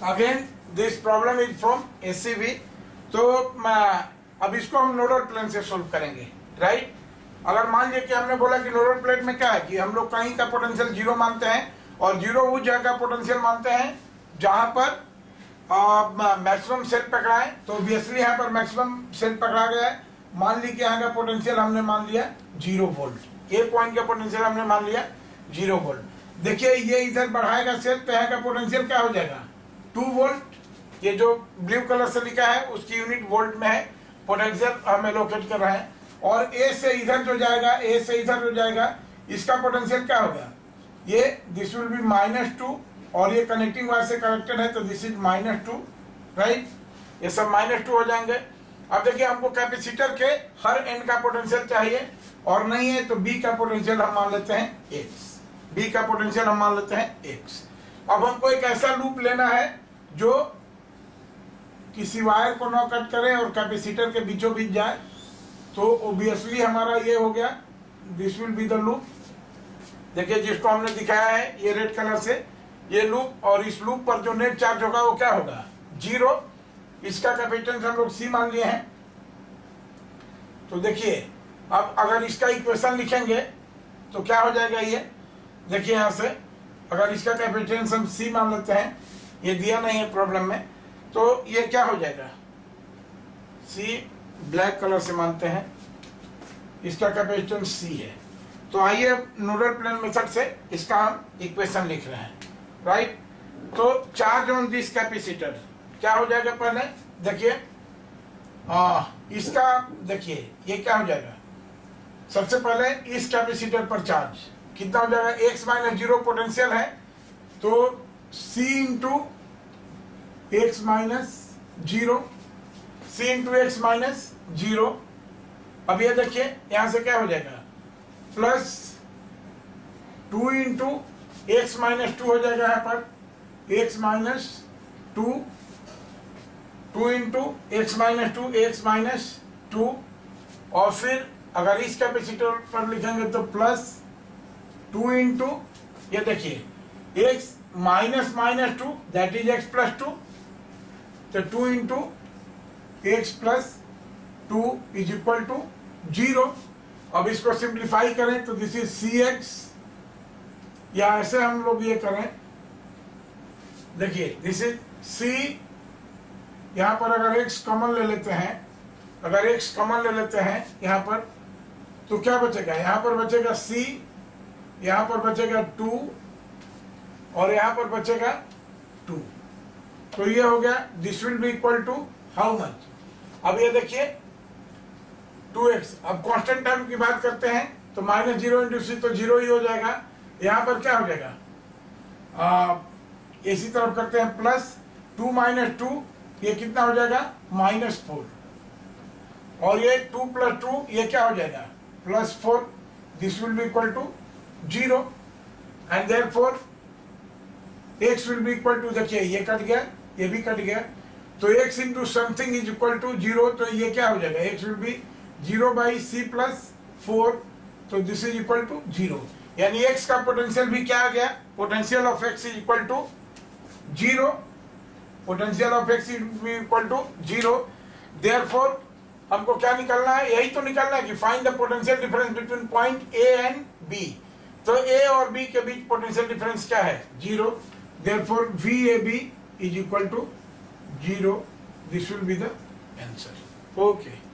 Again this problem is from ACB. तो अब इसको हम नोडल प्लेन से सोल्व करेंगे, राइट। अगर मान लिया कि हमने बोला कि नोडल प्लेन में क्या है कि हम लोग कहीं का पोटेंशियल जीरो मानते हैं और जीरो उस जगह का पोटेंशियल मानते हैं जहां पर मैक्सिमम सेल पकड़ा है। तो ऑब्वियसली यहाँ पर मैक्सिमम सेल पकड़ा गया है। मान ली कि यहाँ का पोटेंशियल हमने मान लिया 0 वोल्ट, ए पॉइंट का पोटेंशियल हमने मान लिया 0 वोल्ट। देखिए ये इधर बढ़ाएगा सेल तो यहाँ का पोटेंशियल क्या हो जाएगा 2 वोल्ट। ये जो ब्लू कलर से लिखा है उसकी यूनिट वोल्ट में है, पोटेंशियल हमें लोकेट कर रहे हैं। और ए से इधर जो जाएगा, ए से इधर जो जाएगा, इसका पोटेंशियल क्या होगा, ये दिस विल बी -2 और ये कनेक्टिंग वायर से कनेक्टेड है तो दिस इज -2, राइट। ये सब -2 हो जाएंगे। अब देखिए हमको कैपेसिटर के हर एंड का पोटेंशियल चाहिए और नहीं है तो बी का पोटेंशियल हम मान लेते हैं x, बी का पोटेंशियल हम मान लेते हैं x। अब हमको एक ऐसा लूप लेना है जो किसी वायर को न कट करे और कैपेसिटर के बीचों बीच जाए। तो ऑब्वियसली हमारा ये हो गया, this will be the loop. देखिए जिसको हमने दिखाया है ये रेड कलर से, ये लूप, और इस लूप पर जो नेट चार्ज होगा वो क्या होगा 0। इसका कैपेसिटेंस हम लोग C मान लिए हैं। तो देखिए अब अगर इसका इक्वेशन लिखेंगे तो क्या हो जाएगा, ये देखिए यहाँ से अगर इसका कैपेसिटेंस हम C मान लेते हैं, ये दिया नहीं है प्रॉब्लम में, तो ये क्या हो जाएगा C ब्लैक कलर से मानते हैं, इसका कैपेसिटेंस C है। तो आइए नोडल प्लेन मेथड से इसका हम इक्वेशन लिख रहे हैं, राइट। तो चार्ज ऑन दिस कैपेसिटर क्या हो जाएगा, पहले देखिए इसका देखिए ये क्या हो जाएगा, सबसे पहले इस कैपेसिटर पर चार्ज कितना हो जाएगा, x - 0 पोटेंशियल है तो C into x - 0, C into x - 0। अब ये देखिए यहां से क्या हो जाएगा प्लस 2 इंटू x - 2 हो जाएगा यहाँ पर x - 2, 2 इंटू x - 2 और फिर अगर इस कैपेसिटर पर लिखेंगे तो प्लस 2 इंटू ये देखिए x - 2 दैट इज x + 2, तो 2 into x + 2 is equal to 0। अब इसको सिंप्लीफाई करें तो दिस इज Cx, या ऐसे हम लोग ये करें, देखिए दिस इज C, यहाँ पर अगर x कॉमन ले लेते हैं, अगर x कॉमन ले लेते हैं यहाँ पर तो क्या बचेगा, यहाँ पर बचेगा C, यहाँ पर बचेगा 2 और यहाँ पर बचेगा 2। तो ये हो गया, this will be equal to how much. अब ये देखिए 2x, अब कांस्टेंट टर्म की बात करते हैं तो -0 इंटू C तो 0 ही हो जाएगा। यहाँ पर क्या हो जाएगा, इसी तरफ करते हैं प्लस 2 - 2, ये कितना हो जाएगा -4, और ये 2 + 2 ये क्या हो जाएगा +4, this will be equal to 0 and therefore x will be equal to, देखिए ये कट गया, ये भी कट गया, तो x into something is equal to 0, तो ये क्या हो जाएगा x विल बी 0/C + 4, तो दिस इज इक्वल टू 0। यानी x का पोटेंशियल भी क्या आ गया, potential of x is equal to 0, potential of x is equal to 0। Therefore हमको क्या निकालना है, यही तो निकालना है कि find the potential difference between point A and B। तो A और B के बीच पोटेंशियल डिफरेंस क्या है 0, therefore VAB is equal to 0, this will be the answer. Okay.